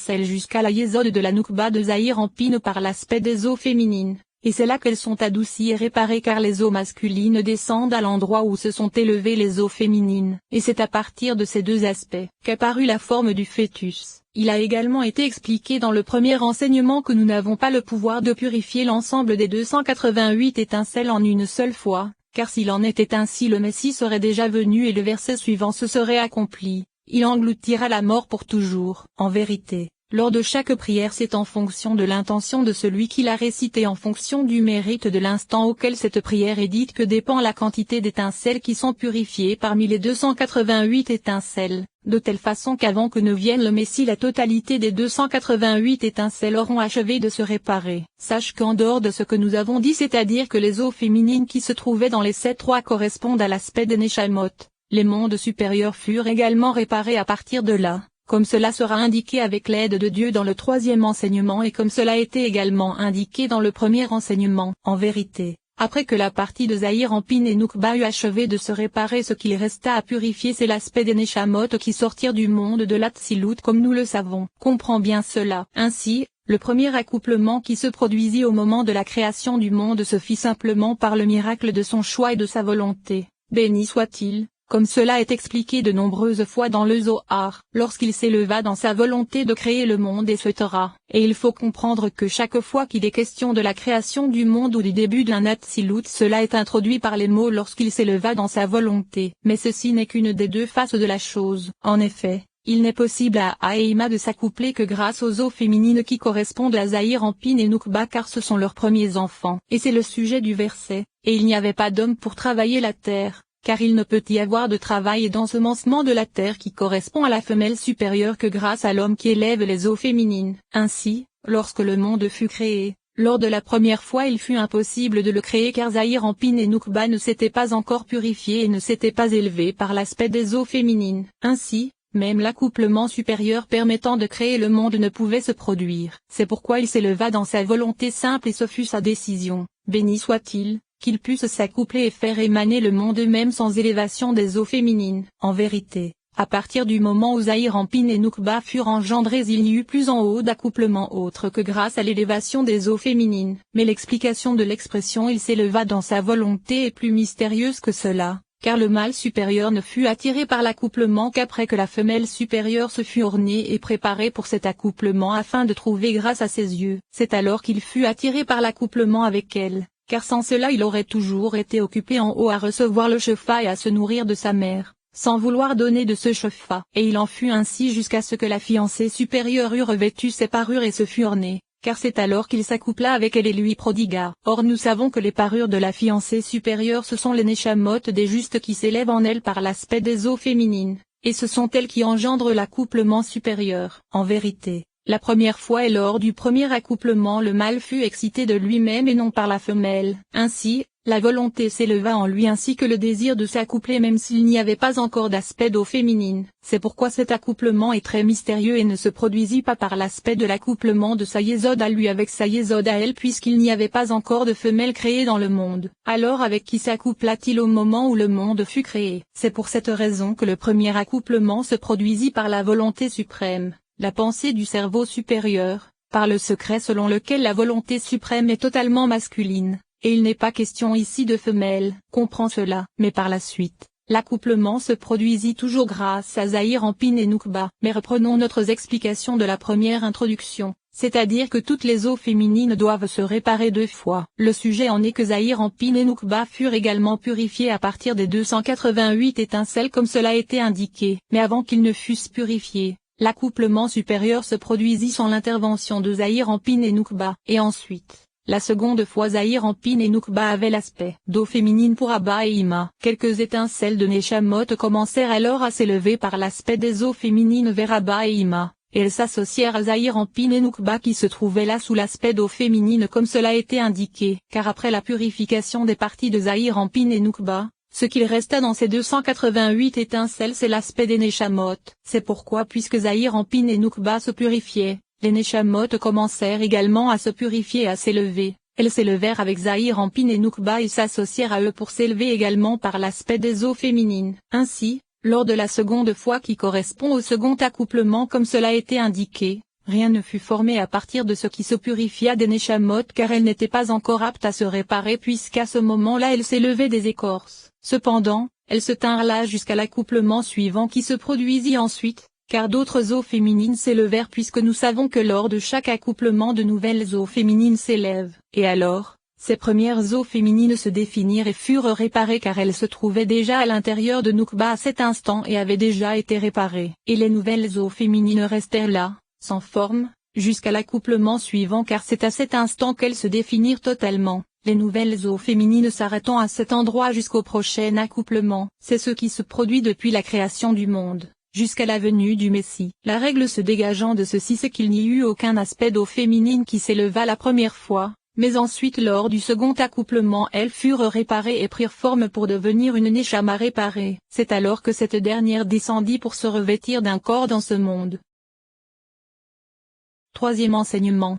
étincelles jusqu'à la yésode de la Noukba de Zahir-en-Pine par l'aspect des eaux féminines, et c'est là qu'elles sont adoucies et réparées car les eaux masculines descendent à l'endroit où se sont élevées les eaux féminines. Et c'est à partir de ces deux aspects qu'apparut la forme du fœtus. Il a également été expliqué dans le premier enseignement que nous n'avons pas le pouvoir de purifier l'ensemble des 288 étincelles en une seule fois, car s'il en était ainsi le Messie serait déjà venu et le verset suivant se serait accompli, il engloutira la mort pour toujours. En vérité, lors de chaque prière c'est en fonction de l'intention de celui qui l'a récité, en fonction du mérite de l'instant auquel cette prière est dite que dépend la quantité d'étincelles qui sont purifiées parmi les 288 étincelles, de telle façon qu'avant que ne vienne le Messie la totalité des 288 étincelles auront achevé de se réparer. Sache qu'en dehors de ce que nous avons dit, c'est-à-dire que les eaux féminines qui se trouvaient dans les 7 rois correspondent à l'aspect des Neshamot, les mondes supérieurs furent également réparés à partir de là, comme cela sera indiqué avec l'aide de Dieu dans le troisième enseignement et comme cela a été également indiqué dans le premier enseignement. En vérité, après que la partie de Zahir-en-Pine et Noukba eut achevé de se réparer, ce qu'il resta à purifier c'est l'aspect des Neshamot qui sortirent du monde de l'Atsilut comme nous le savons. Comprends bien cela. Ainsi, le premier accouplement qui se produisit au moment de la création du monde se fit simplement par le miracle de son choix et de sa volonté. Béni soit-il. Comme cela est expliqué de nombreuses fois dans le Zohar, lorsqu'il s'éleva dans sa volonté de créer le monde et et il faut comprendre que chaque fois qu'il est question de la création du monde ou du début d'un Atsilut, cela est introduit par les mots lorsqu'il s'éleva dans sa volonté. Mais ceci n'est qu'une des deux faces de la chose. En effet, il n'est possible à Aïma de s'accoupler que grâce aux eaux féminines qui correspondent à Zahir-en-Pine et Noukba car ce sont leurs premiers enfants. Et c'est le sujet du verset, et il n'y avait pas d'homme pour travailler la terre. Car il ne peut y avoir de travail et d'ensemencement de la terre qui correspond à la femelle supérieure que grâce à l'homme qui élève les eaux féminines. Ainsi, lorsque le monde fut créé, lors de la première fois il fut impossible de le créer car Zahir-en-Pine et Noukba ne s'étaient pas encore purifiés et ne s'étaient pas élevés par l'aspect des eaux féminines. Ainsi, même l'accouplement supérieur permettant de créer le monde ne pouvait se produire. C'est pourquoi il s'éleva dans sa volonté simple et ce fut sa décision. Béni soit-il, qu'il puisse s'accoupler et faire émaner le monde même sans élévation des eaux féminines. En vérité, à partir du moment où Zahir-en-Pine et Noukba furent engendrés il n'y eut plus en haut d'accouplement autre que grâce à l'élévation des eaux féminines. Mais l'explication de l'expression il s'éleva dans sa volonté est plus mystérieuse que cela, car le mâle supérieur ne fut attiré par l'accouplement qu'après que la femelle supérieure se fut ornée et préparée pour cet accouplement afin de trouver grâce à ses yeux. C'est alors qu'il fut attiré par l'accouplement avec elle. Car sans cela il aurait toujours été occupé en haut à recevoir le shefa et à se nourrir de sa mère, sans vouloir donner de ce shefa. Et il en fut ainsi jusqu'à ce que la fiancée supérieure eût revêtu ses parures et se fût ornée, car c'est alors qu'il s'accoupla avec elle et lui prodigua. Or nous savons que les parures de la fiancée supérieure ce sont les neshamot des justes qui s'élèvent en elle par l'aspect des eaux féminines, et ce sont elles qui engendrent l'accouplement supérieur. En vérité, la première fois et lors du premier accouplement le mâle fut excité de lui-même et non par la femelle. Ainsi, la volonté s'éleva en lui ainsi que le désir de s'accoupler même s'il n'y avait pas encore d'aspect d'eau féminine. C'est pourquoi cet accouplement est très mystérieux et ne se produisit pas par l'aspect de l'accouplement de sa yésode à lui avec sa yésode à elle puisqu'il n'y avait pas encore de femelle créée dans le monde. Alors avec qui s'accoupla-t-il au moment où le monde fut créé? C'est pour cette raison que le premier accouplement se produisit par la volonté suprême. La pensée du cerveau supérieur, par le secret selon lequel la volonté suprême est totalement masculine, et il n'est pas question ici de femelle, comprends cela. Mais par la suite, l'accouplement se produisit toujours grâce à Zahir-en-Pine et Noukba. Mais reprenons notre explication de la première introduction, c'est-à-dire que toutes les eaux féminines doivent se réparer deux fois. Le sujet en est que Zahir-en-Pine et Noukba furent également purifiés à partir des 288 étincelles comme cela a été indiqué. Mais avant qu'ils ne fussent purifiés, l'accouplement supérieur se produisit sans l'intervention de Zahir-en-Pine et Noukba. Et ensuite, la seconde fois Zahir-en-Pine et Noukba avaient l'aspect d'eau féminine pour Abba et Ima. Quelques étincelles de Neshamot commencèrent alors à s'élever par l'aspect des eaux féminines vers Abba et Ima, et elles s'associèrent à Zahir-en-Pine et Noukba qui se trouvaient là sous l'aspect d'eau féminine comme cela a été indiqué. Car après la purification des parties de Zahir-en-Pine et Noukba, ce qu'il resta dans ces 288 étincelles c'est l'aspect des Neshamot. C'est pourquoi puisque Zahir-en-Pine et Noukba se purifiaient, les Neshamot commencèrent également à se purifier et à s'élever. Elles s'élevèrent avec Zahir-en-Pine et Noukba et s'associèrent à eux pour s'élever également par l'aspect des eaux féminines. Ainsi, lors de la seconde fois qui correspond au second accouplement comme cela a été indiqué, rien ne fut formé à partir de ce qui se purifia des Neshamot car elles n'étaient pas encore aptes à se réparer puisqu'à ce moment-là elles s'élevaient des écorces. Cependant, elles se tinrent là jusqu'à l'accouplement suivant qui se produisit ensuite, car d'autres eaux féminines s'élevèrent puisque nous savons que lors de chaque accouplement de nouvelles eaux féminines s'élèvent. Et alors, ces premières eaux féminines se définirent et furent réparées car elles se trouvaient déjà à l'intérieur de Nukba à cet instant et avaient déjà été réparées. Et les nouvelles eaux féminines restèrent là, sans forme, jusqu'à l'accouplement suivant car c'est à cet instant qu'elles se définirent totalement. Les nouvelles eaux féminines s'arrêtant à cet endroit jusqu'au prochain accouplement. C'est ce qui se produit depuis la création du monde, jusqu'à la venue du Messie. La règle se dégageant de ceci c'est qu'il n'y eut aucun aspect d'eau féminine qui s'éleva la première fois, mais ensuite lors du second accouplement elles furent réparées et prirent forme pour devenir une Neshama réparée. C'est alors que cette dernière descendit pour se revêtir d'un corps dans ce monde. Troisième enseignement.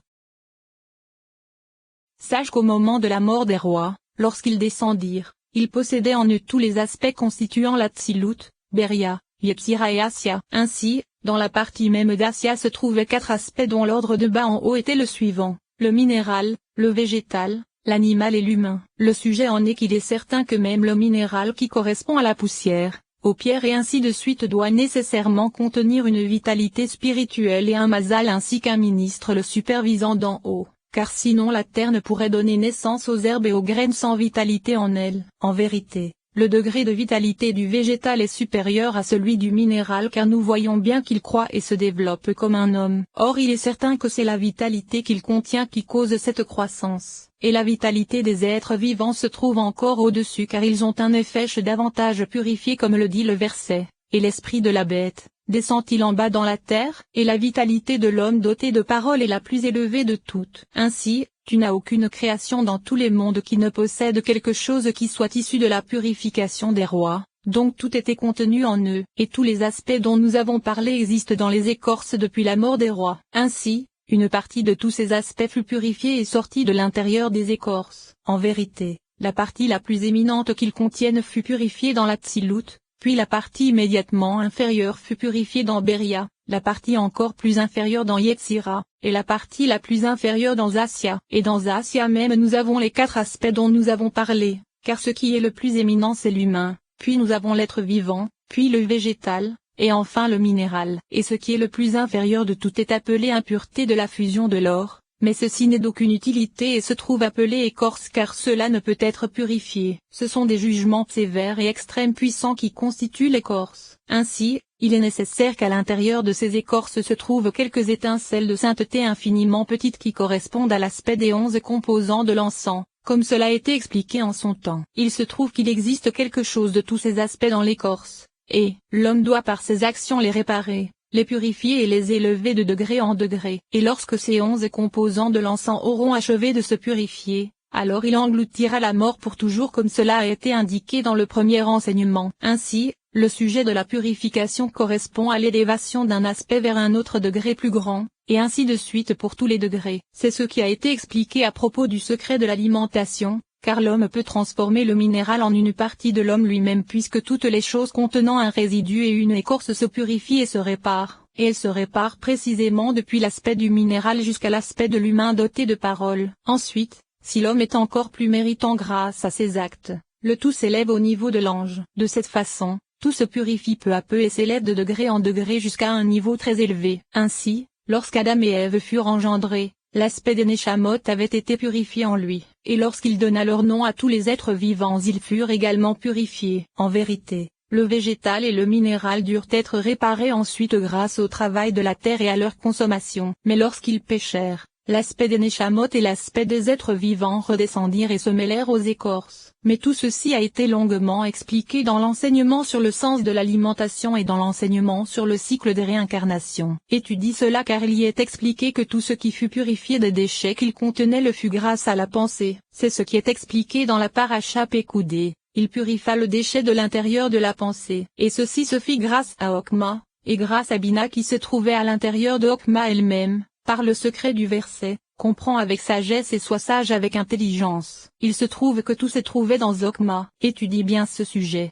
Sache qu'au moment de la mort des rois, lorsqu'ils descendirent, ils possédaient en eux tous les aspects constituant la Tsilut, Beria, Yetzira et Assia. Ainsi, dans la partie même d'Assia se trouvaient 4 aspects dont l'ordre de bas en haut était le suivant, le minéral, le végétal, l'animal et l'humain. Le sujet en est qu'il est certain que même le minéral qui correspond à la poussière, aux pierres et ainsi de suite doit nécessairement contenir une vitalité spirituelle et un mazal ainsi qu'un ministre le supervisant d'en haut. Car sinon la terre ne pourrait donner naissance aux herbes et aux graines sans vitalité en elles. En vérité, le degré de vitalité du végétal est supérieur à celui du minéral car nous voyons bien qu'il croît et se développe comme un homme. Or il est certain que c'est la vitalité qu'il contient qui cause cette croissance. Et la vitalité des êtres vivants se trouve encore au-dessus car ils ont un effet davantage purifié comme le dit le verset. Et l'esprit de la bête descend-il en bas dans la terre, et la vitalité de l'homme doté de parole est la plus élevée de toutes. Ainsi, tu n'as aucune création dans tous les mondes qui ne possède quelque chose qui soit issu de la purification des rois, donc tout était contenu en eux, et tous les aspects dont nous avons parlé existent dans les écorces depuis la mort des rois. Ainsi, une partie de tous ces aspects fut purifiée et sortie de l'intérieur des écorces. En vérité, la partie la plus éminente qu'ils contiennent fut purifiée dans la Tsilut, puis la partie immédiatement inférieure fut purifiée dans Beria, la partie encore plus inférieure dans Yetzira, et la partie la plus inférieure dans Assia. Et dans Assia même nous avons les 4 aspects dont nous avons parlé, car ce qui est le plus éminent c'est l'humain, puis nous avons l'être vivant, puis le végétal, et enfin le minéral. Et ce qui est le plus inférieur de tout est appelé impureté de la fusion de l'or. Mais ceci n'est d'aucune utilité et se trouve appelé écorce car cela ne peut être purifié. Ce sont des jugements sévères et extrêmes puissants qui constituent l'écorce. Ainsi, il est nécessaire qu'à l'intérieur de ces écorces se trouvent quelques étincelles de sainteté infiniment petites qui correspondent à l'aspect des 11 composants de l'encens, comme cela a été expliqué en son temps. Il se trouve qu'il existe quelque chose de tous ces aspects dans l'écorce, et l'homme doit par ses actions les réparer, les purifier et les élever de degré en degré. Et lorsque ces 11 composants de l'encens auront achevé de se purifier, alors il engloutira la mort pour toujours comme cela a été indiqué dans le premier enseignement. Ainsi, le sujet de la purification correspond à l'élévation d'un aspect vers un autre degré plus grand, et ainsi de suite pour tous les degrés. C'est ce qui a été expliqué à propos du secret de l'alimentation, car l'homme peut transformer le minéral en une partie de l'homme lui-même puisque toutes les choses contenant un résidu et une écorce se purifient et se réparent, et elles se réparent précisément depuis l'aspect du minéral jusqu'à l'aspect de l'humain doté de parole. Ensuite, si l'homme est encore plus méritant grâce à ses actes, le tout s'élève au niveau de l'ange. De cette façon, tout se purifie peu à peu et s'élève de degré en degré jusqu'à un niveau très élevé. Ainsi, lorsqu'Adam et Ève furent engendrés, l'aspect des Neshamot avait été purifié en lui, et lorsqu'il donna leur nom à tous les êtres vivants ils furent également purifiés. En vérité, le végétal et le minéral durent être réparés ensuite grâce au travail de la terre et à leur consommation. Mais lorsqu'ils péchèrent, l'aspect des Neshamot et l'aspect des êtres vivants redescendirent et se mêlèrent aux écorces. Mais tout ceci a été longuement expliqué dans l'enseignement sur le sens de l'alimentation et dans l'enseignement sur le cycle des réincarnations. Étudie cela car il y est expliqué que tout ce qui fut purifié des déchets qu'il contenait le fut grâce à la pensée. C'est ce qui est expliqué dans la paracha Pécoudé. Il purifia le déchet de l'intérieur de la pensée. Et ceci se fit grâce à Okma, et grâce à Bina qui se trouvait à l'intérieur de Okma elle-même. Par le secret du verset, comprends avec sagesse et sois sage avec intelligence. Il se trouve que tout se trouvait dans Okma. Étudie bien ce sujet.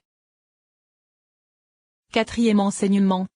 Quatrième enseignement.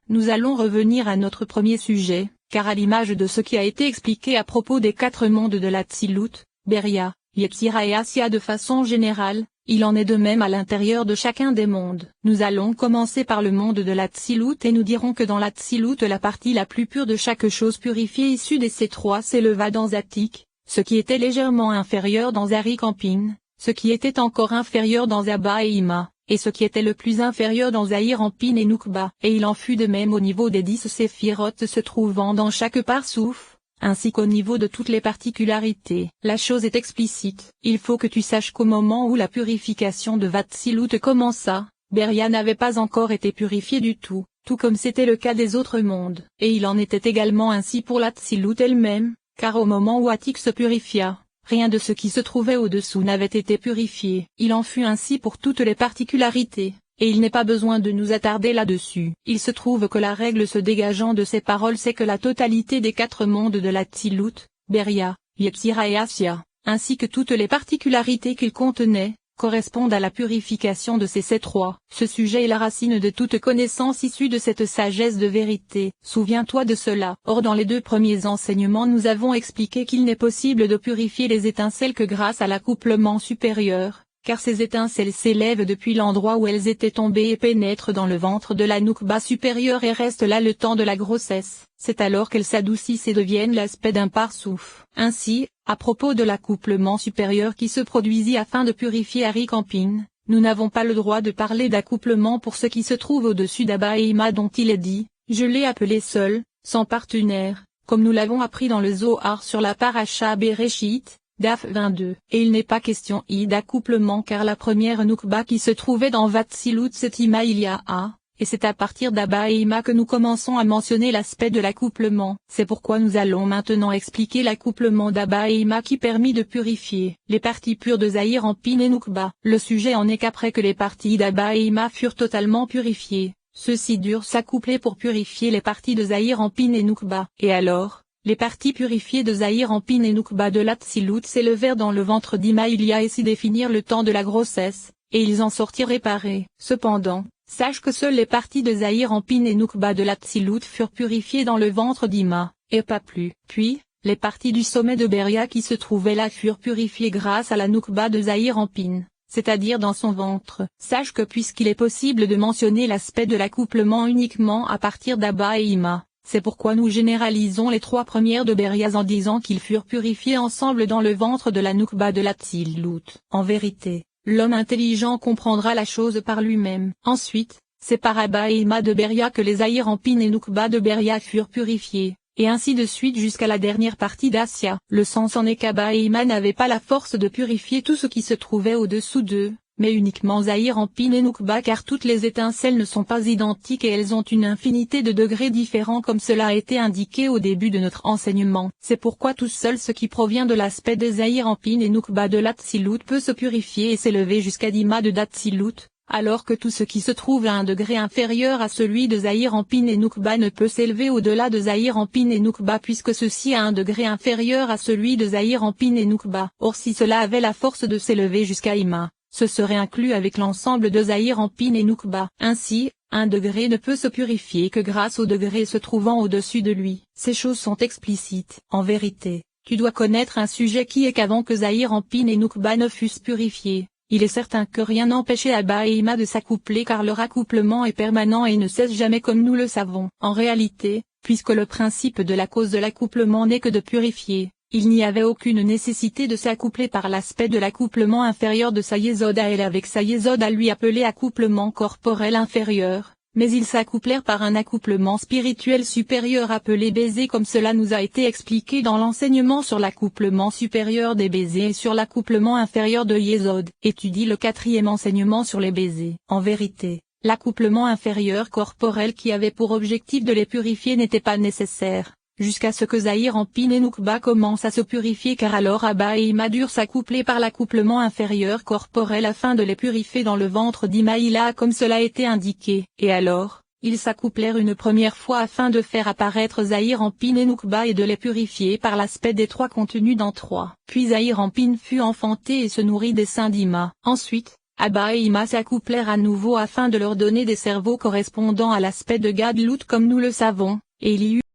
nous allons revenir à notre premier sujet, car à l'image de ce qui a été expliqué à propos des 4 mondes de l'Atsilut, Beria, Yetzira et Asya de façon générale, il en est de même à l'intérieur de chacun des mondes. Nous allons commencer par le monde de l'Atsilut et nous dirons que dans l'Atsilut la partie la plus pure de chaque chose purifiée issue des C3 s'éleva dans Zatik, ce qui était légèrement inférieur dans Zari-Campin, ce qui était encore inférieur dans Abba et Ima, et ce qui était le plus inférieur dans Zahir-Ampin et Nukba, et il en fut de même au niveau des 10 séphirotes se trouvant dans chaque parsouf, ainsi qu'au niveau de toutes les particularités. La chose est explicite. Il faut que tu saches qu'au moment où la purification de Vatsilut commença, Beria n'avait pas encore été purifiée du tout comme c'était le cas des autres mondes. Et il en était également ainsi pour l'Atsilut elle-même, car au moment où Atik se purifia, rien de ce qui se trouvait au-dessous n'avait été purifié. Il en fut ainsi pour toutes les particularités. Et il n'est pas besoin de nous attarder là-dessus. Il se trouve que la règle se dégageant de ces paroles c'est que la totalité des 4 mondes de l'Atsilut, Beria, Yetzira et Asya, ainsi que toutes les particularités qu'ils contenaient, correspondent à la purification de ces 3. Ce sujet est la racine de toute connaissance issue de cette sagesse de vérité. Souviens-toi de cela. Or dans les 2 premiers enseignements nous avons expliqué qu'il n'est possible de purifier les étincelles que grâce à l'accouplement supérieur, car ces étincelles s'élèvent depuis l'endroit où elles étaient tombées et pénètrent dans le ventre de la Nukba supérieure et restent là le temps de la grossesse. C'est alors qu'elles s'adoucissent et deviennent l'aspect d'un parsouf. Ainsi, à propos de l'accouplement supérieur qui se produisit afin de purifier Ari-Campin, nous n'avons pas le droit de parler d'accouplement pour ce qui se trouve au-dessus d'Abba et Ima dont il est dit, je l'ai appelé seul, sans partenaire, comme nous l'avons appris dans le Zohar sur la paracha Bereshit. Daf 22. Et il n'est pas question d'accouplement car la première Nukba qui se trouvait dans Vatsilut c'est Ima Iliaa, et c'est à partir d'Abba et Ima que nous commençons à mentionner l'aspect de l'accouplement. C'est pourquoi nous allons maintenant expliquer l'accouplement d'Abba et Ima qui permit de purifier les parties pures de Zahir-Ampin et Nukba. Le sujet en est qu'après que les parties d'Abba et Ima furent totalement purifiées, ceux-ci durent s'accoupler pour purifier les parties de Zahir-Ampin et Nukba. Et alors, les parties purifiées de Zahir-Ampin et Nukba de l'Atsilut s'élevèrent dans le ventre d'Ima Ilia et s'y définirent le temps de la grossesse, et ils en sortirent réparés. Cependant, sache que seules les parties de Zahir-Ampin et Nukba de l'Atsilut furent purifiées dans le ventre d'Ima, et pas plus. Puis, les parties du sommet de Beria qui se trouvaient là furent purifiées grâce à la Nukba de Zahir-Ampin, c'est-à-dire dans son ventre. Sache que puisqu'il est possible de mentionner l'aspect de l'accouplement uniquement à partir d'Abba et Ima, c'est pourquoi nous généralisons les 3 premières de Beria en disant qu'ils furent purifiés ensemble dans le ventre de la Nukba de l'Atsilut. En vérité, l'homme intelligent comprendra la chose par lui-même. Ensuite, c'est par Abba et Ima de Beria que les Zahir-Ampin et Nukba de Beria furent purifiés, et ainsi de suite jusqu'à la dernière partie d'Asya. Le sens en est qu'Abba et Ima n'avaient pas la force de purifier tout ce qui se trouvait au-dessous d'eux, mais uniquement Zahir-Ampin et Nukba car toutes les étincelles ne sont pas identiques et elles ont une infinité de degrés différents comme cela a été indiqué au début de notre enseignement. C'est pourquoi tout seul ce qui provient de l'aspect des Zahir-Ampin et Nukba de l'Atsilut peut se purifier et s'élever jusqu'à Dima de d'Atsilut, alors que tout ce qui se trouve à un degré inférieur à celui de Zahir-Ampin et Nukba ne peut s'élever au-delà de Zahir-Ampin et Nukba puisque ceci a un degré inférieur à celui de Zahir-Ampin et Nukba. Or si cela avait la force de s'élever jusqu'à Ima, ce serait inclus avec l'ensemble de Zahir-Ampin et Nukba. Ainsi, un degré ne peut se purifier que grâce au degré se trouvant au-dessus de lui. Ces choses sont explicites. En vérité, tu dois connaître un sujet qui est qu'avant que Zahir-Ampin et Nukba ne fussent purifiés, il est certain que rien n'empêchait Abba et Ima de s'accoupler car leur accouplement est permanent et ne cesse jamais comme nous le savons. En réalité, puisque le principe de la cause de l'accouplement n'est que de purifier, il n'y avait aucune nécessité de s'accoupler par l'aspect de l'accouplement inférieur de sa Yesod à elle avec sa Yesod à lui appelé accouplement corporel inférieur, mais ils s'accouplèrent par un accouplement spirituel supérieur appelé baiser comme cela nous a été expliqué dans l'enseignement sur l'accouplement supérieur des baisers et sur l'accouplement inférieur de Yesod. Étudie le 4e enseignement sur les baisers. En vérité, l'accouplement inférieur corporel qui avait pour objectif de les purifier n'était pas nécessaire, jusqu'à ce que Zahir-Ampin et Nukba commencent à se purifier car alors Abba et Ima durent s'accoupler par l'accouplement inférieur corporel afin de les purifier dans le ventre d'Imaïla comme cela a été indiqué. Et alors, ils s'accouplèrent une première fois afin de faire apparaître Zahir-Ampin et Nukba et de les purifier par l'aspect des 3 contenus dans 3. Puis Zahir-Ampin fut enfanté et se nourrit des seins d'Ima. Ensuite, Abba et Ima s'accouplèrent à nouveau afin de leur donner des cerveaux correspondant à l'aspect de Gadlut comme nous le savons, et il y eut